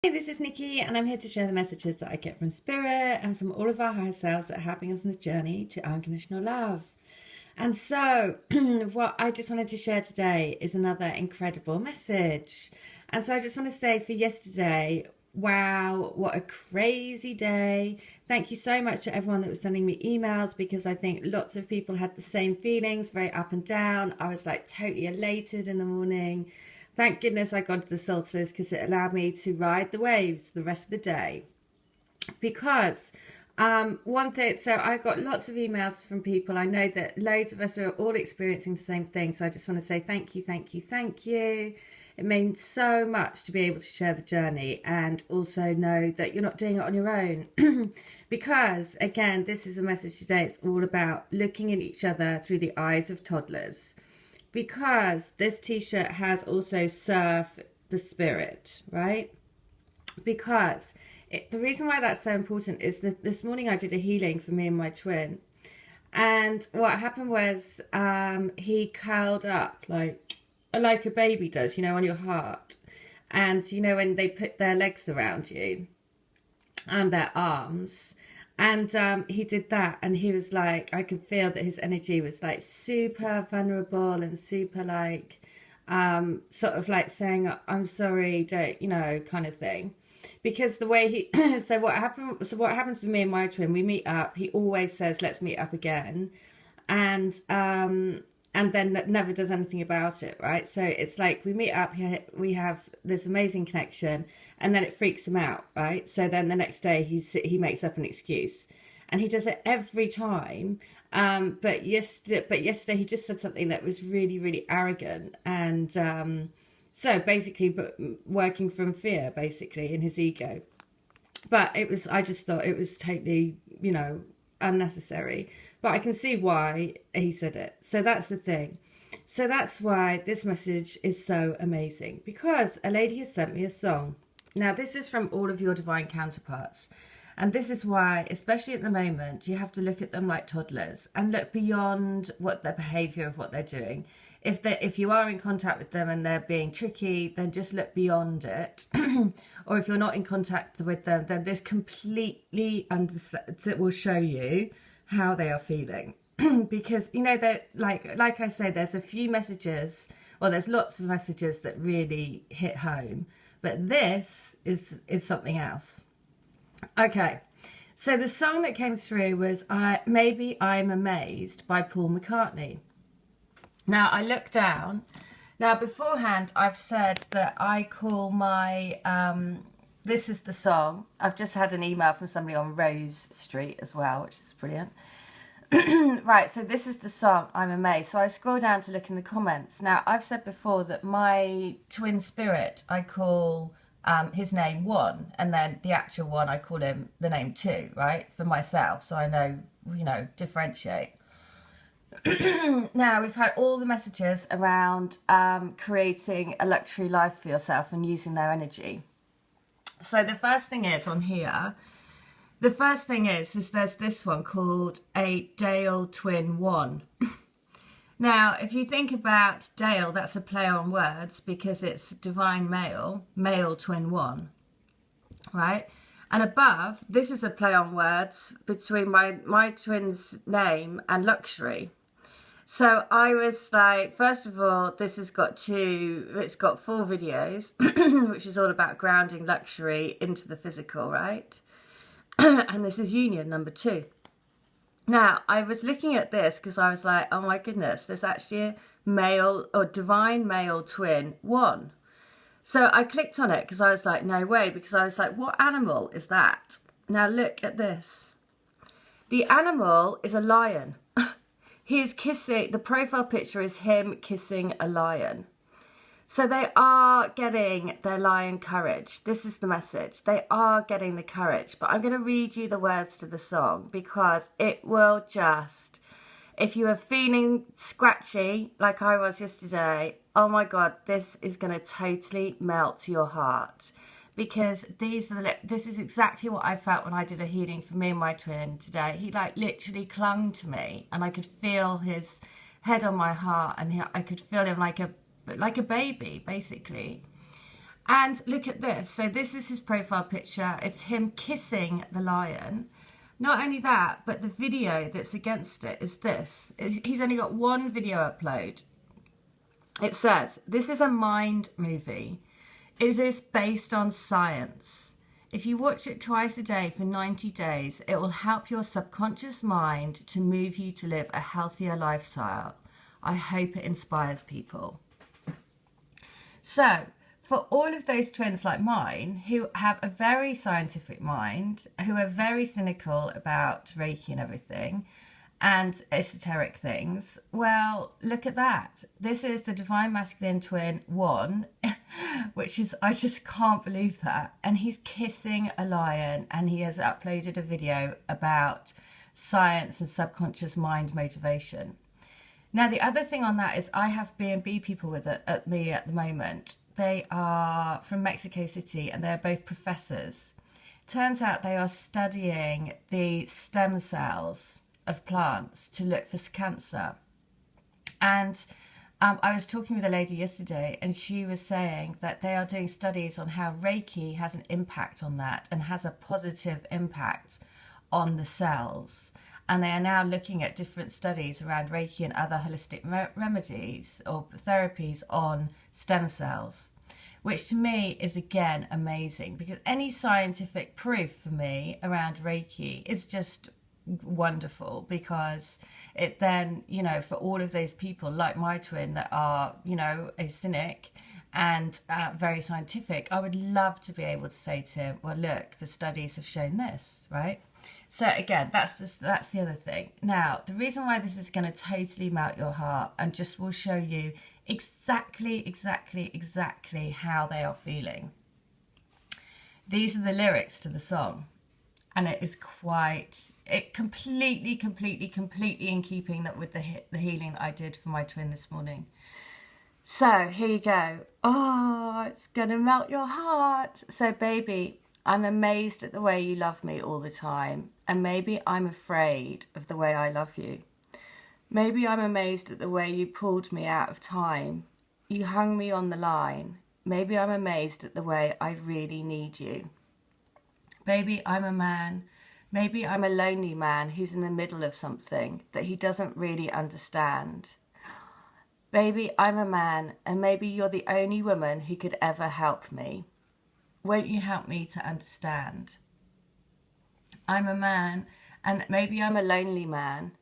Hey, this is Nikki, and I'm here to share the messages that I get from Spirit and from all of our higher selves that are helping us on the journey to unconditional love. And so, what I just wanted to share today is another incredible message. And so, I just want to say for yesterday, wow, what a crazy day. Thank you so much to everyone that was sending me emails, because I think lots of people had the same feelings, very up and down. I was like totally elated in the morning. Thank goodness I got to the solstice, because it allowed me to ride the waves the rest of the day. Because one thing, so I got lots of emails from people. I know that loads of us are all experiencing the same thing. So I just want to say thank you, thank you, thank you. It means so much to be able to share the journey, and also know that you're not doing it on your own. Because, again, this is a message today. It's all about looking at each other through the eyes of toddlers. Because this t-shirt has also serve the spirit, right? Because the reason why that's so important is that this morning I did a healing for me and my twin. And what happened was he curled up like a baby does, you know, on your heart. And, you know, when they put their legs around you and their arms. And he did that, and he was like, I could feel that his energy was like super vulnerable and super like, sort of like saying, I'm sorry, don't, you know, kind of thing. Because the way he, so what happens to me and my twin, we meet up, he always says, let's meet up again. And then never does anything about it, right? So it's like we meet up, we have this amazing connection, and then it freaks him out, right? So then the next day he makes up an excuse, and he does it every time. But yesterday he just said something that was really, really arrogant, and so basically, but working from fear, basically, in his ego. But I just thought it was totally, you know, unnecessary. But I can see why he said it. So that's the thing. So that's why this message is so amazing, because a lady has sent me a song. Now, this is from all of your divine counterparts. And this is why, especially at the moment, you have to look at them like toddlers and look beyond what their behavior of what they're doing. If you are in contact with them and they're being tricky, then just look beyond it. Or if you're not in contact with them, then this completely it will show you how they are feeling. Because, you know, that like I say, there's a few messages, well, there's lots of messages that really hit home, but this is something else. Okay, so the song that came through was Maybe I'm Amazed by Paul McCartney. Now, I looked down. Now, beforehand, I've said that I call my, this is the song. I've just had an email from somebody on Rose Street as well, which is brilliant. Right, so this is the song, I'm Amazed. So I scroll down to look in the comments. Now, I've said before that my twin spirit, I call his name 1, and then the actual one, I call him the name 2, right, for myself. So I know, you know, differentiate. Now, we've had all the messages around creating a luxury life for yourself and using their energy. So the first thing is on here, is there's this one called a Dale Twin 1. Now, if you think about Dale, that's a play on words, because it's divine male twin 1, right? And above, this is a play on words between my twin's name and luxury. So I was like, first of all, it's got 4 videos, which is all about grounding luxury into the physical, right? And this is union number 2. Now, I was looking at this because I was like, oh my goodness, there's actually a male or divine male twin 1. So I clicked on it because I was like, no way, because I was like, what animal is that? Now look at this. The animal is a lion. He's kissing, the profile picture is him kissing a lion. So they are getting their lion courage. This is the message. They are getting the courage. But I'm going to read you the words to the song, because it will just, if you are feeling scratchy like I was yesterday, oh my God, this is going to totally melt your heart. Because this is exactly what I felt when I did a healing for me and my twin today. He like literally clung to me, and I could feel his head on my heart, and I could feel him like a baby, basically. And look at this. So this is his profile picture. It's him kissing the lion. Not only that, but the video that's against it is this. He's only got one video upload. It says, this is a mind movie. It is based on science. If you watch it twice a day for 90 days, it will help your subconscious mind to move you to live a healthier lifestyle. I hope it inspires people. So, for all of those twins like mine who have a very scientific mind, who are very cynical about Reiki and everything, and esoteric things, well, look at that. This is the Divine Masculine Twin 1, which is, I just can't believe that. And he's kissing a lion, and he has uploaded a video about science and subconscious mind motivation. Now, the other thing on that is I have B&B people with me at the moment. They are from Mexico City, and they're both professors. Turns out they are studying the stem cells of plants to look for cancer. And I was talking with a lady yesterday, and she was saying that they are doing studies on how Reiki has an impact on that and has a positive impact on the cells. And they are now looking at different studies around Reiki and other holistic remedies or therapies on stem cells, which to me is, again, amazing, because any scientific proof for me around Reiki is just wonderful, because it then, you know, for all of those people like my twin that are, you know, a cynic and very scientific, I would love to be able to say to him, well, look, the studies have shown this, right? So again, that's the other thing. Now, the reason why this is going to totally melt your heart and just will show you exactly how they are feeling. These are the lyrics to the song. And it is completely in keeping with the healing I did for my twin this morning. So here you go. Oh, it's gonna melt your heart. So baby, I'm amazed at the way you love me all the time. And maybe I'm afraid of the way I love you. Maybe I'm amazed at the way you pulled me out of time. You hung me on the line. Maybe I'm amazed at the way I really need you. Baby, I'm a man. Maybe I'm a lonely man who's in the middle of something that he doesn't really understand. Baby, I'm a man, and maybe you're the only woman who could ever help me. Won't you help me to understand? I'm a man, and maybe I'm a lonely man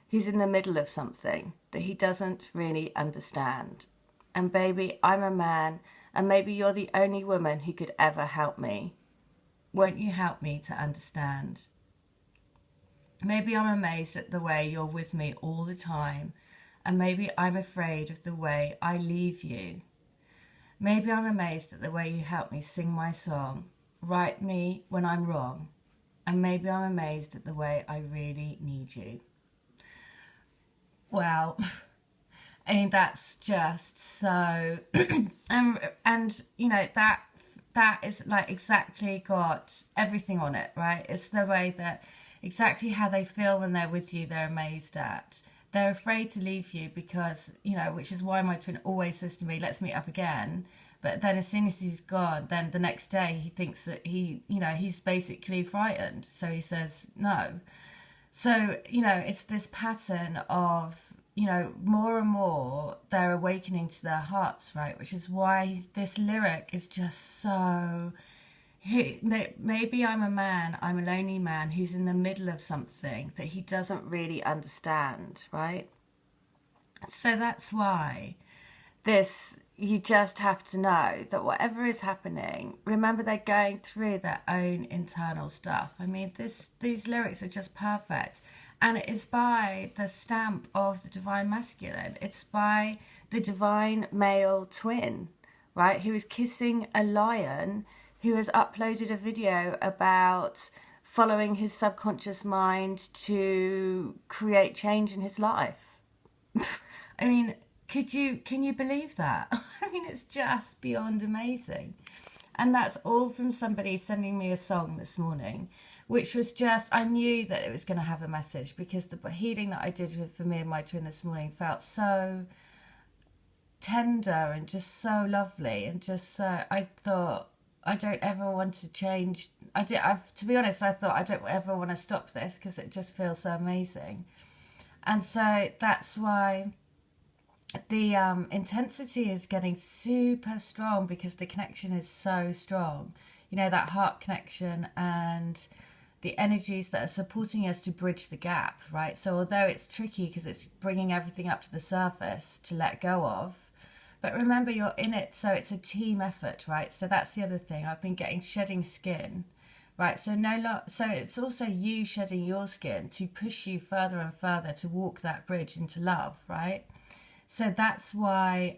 who's in the middle of something that he doesn't really understand. And baby, I'm a man, and maybe you're the only woman who could ever help me. Won't you help me to understand? Maybe I'm amazed at the way you're with me all the time, and maybe I'm afraid of the way I leave you. Maybe I'm amazed at the way you help me sing my song, right me when I'm wrong, and maybe I'm amazed at the way I really need you. Well, I mean, that's just so, and you know, that is like exactly got everything on it, right? It's the way that exactly how they feel when they're with you, they're amazed at. They're afraid to leave you because, you know, which is why my twin always says to me, let's meet up again. But then as soon as he's gone, then the next day he thinks that he's basically frightened. So he says no. So, you know, it's this pattern of, you know, more and more they're awakening to their hearts, right? Which is why this lyric is just so... maybe I'm a man, I'm a lonely man who's in the middle of something that he doesn't really understand, right? So that's why you just have to know that whatever is happening, remember they're going through their own internal stuff. I mean, these lyrics are just perfect. And it is by the stamp of the Divine Masculine. It's by the Divine Male Twin, right? Who is kissing a lion, who has uploaded a video about following his subconscious mind to create change in his life. I mean, can you believe that? I mean, it's just beyond amazing. And that's all from somebody sending me a song this morning, which was just, I knew that it was going to have a message, because the healing that I did for me and my twin this morning felt so tender and just so lovely, and just so, I thought, I don't ever want to change. To be honest, I thought I don't ever want to stop this because it just feels so amazing. And so that's why the intensity is getting super strong, because the connection is so strong. You know, that heart connection and the energies that are supporting us to bridge the gap, right? So although it's tricky because it's bringing everything up to the surface to let go of, but remember, you're in it, so it's a team effort, right? So that's the other thing. I've been getting shedding skin, right? So so it's also you shedding your skin to push you further and further to walk that bridge into love, right? So that's why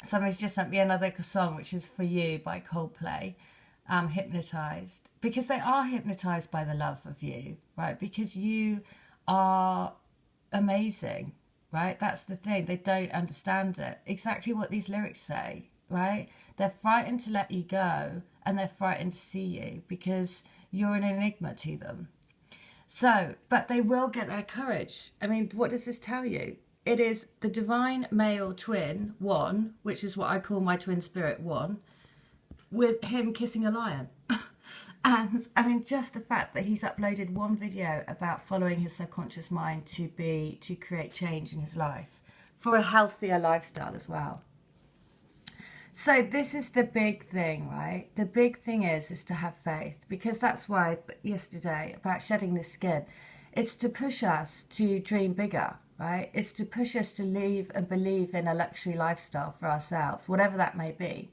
somebody's just sent me another song, which is For You by Coldplay, Hypnotized, because they are hypnotized by the love of you, right? Because you are amazing, right? That's the thing. They don't understand it. Exactly what these lyrics say, right? They're frightened to let you go, and they're frightened to see you because you're an enigma to them. So, but they will get their courage. I mean, what does this tell you? It is the divine male twin, one, which is what I call my twin spirit, one, with him kissing a lion. And I mean, just the fact that he's uploaded one video about following his subconscious mind to create change in his life for a healthier lifestyle as well. So this is the big thing, right? The big thing is to have faith, because that's why yesterday about shedding the skin, it's to push us to dream bigger, right? It's to push us to live and believe in a luxury lifestyle for ourselves, whatever that may be.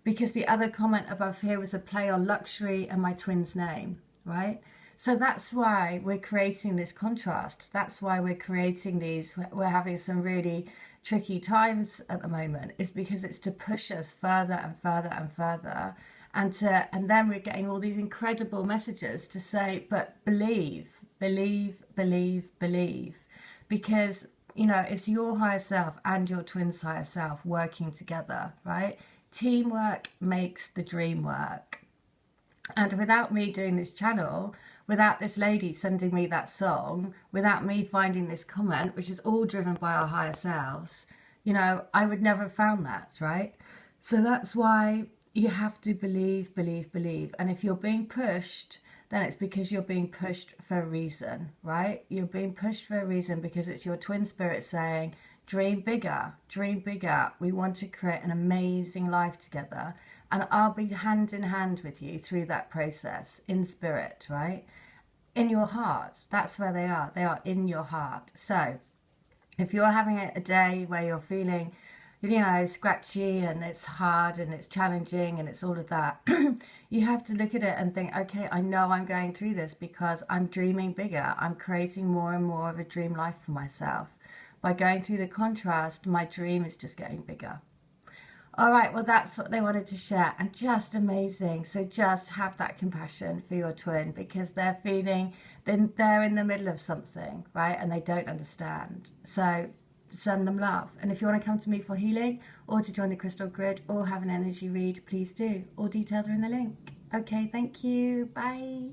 Because the other comment above here was a play on luxury and my twin's name, right? So that's why we're creating this contrast. That's why we're creating these, we're having some really tricky times at the moment, is because it's to push us further and further and further. And then we're getting all these incredible messages to say, but believe, believe, believe, believe. Because, you know, it's your higher self and your twin's higher self working together, right? Teamwork makes the dream work. And without me doing this channel, without this lady sending me that song, without me finding this comment, which is all driven by our higher selves, you know, I would never have found that, right? So that's why you have to believe, believe, believe. And if you're being pushed, then it's because you're being pushed for a reason, right? You're being pushed for a reason because it's your twin spirit saying, dream bigger, dream bigger. We want to create an amazing life together. And I'll be hand in hand with you through that process in spirit, right? In your heart. That's where they are. They are in your heart. So if you're having a day where you're feeling, you know, scratchy and it's hard and it's challenging and it's all of that, you have to look at it and think, okay, I know I'm going through this because I'm dreaming bigger. I'm creating more and more of a dream life for myself. By going through the contrast, my dream is just getting bigger. All right, well, that's what they wanted to share, and just amazing. So just have that compassion for your twin, because they're feeling, they're in the middle of something, right? And they don't understand. So send them love. And if you want to come to me for healing or to join the crystal grid or have an energy read, please do. All details are in the link. Okay, thank you. Bye.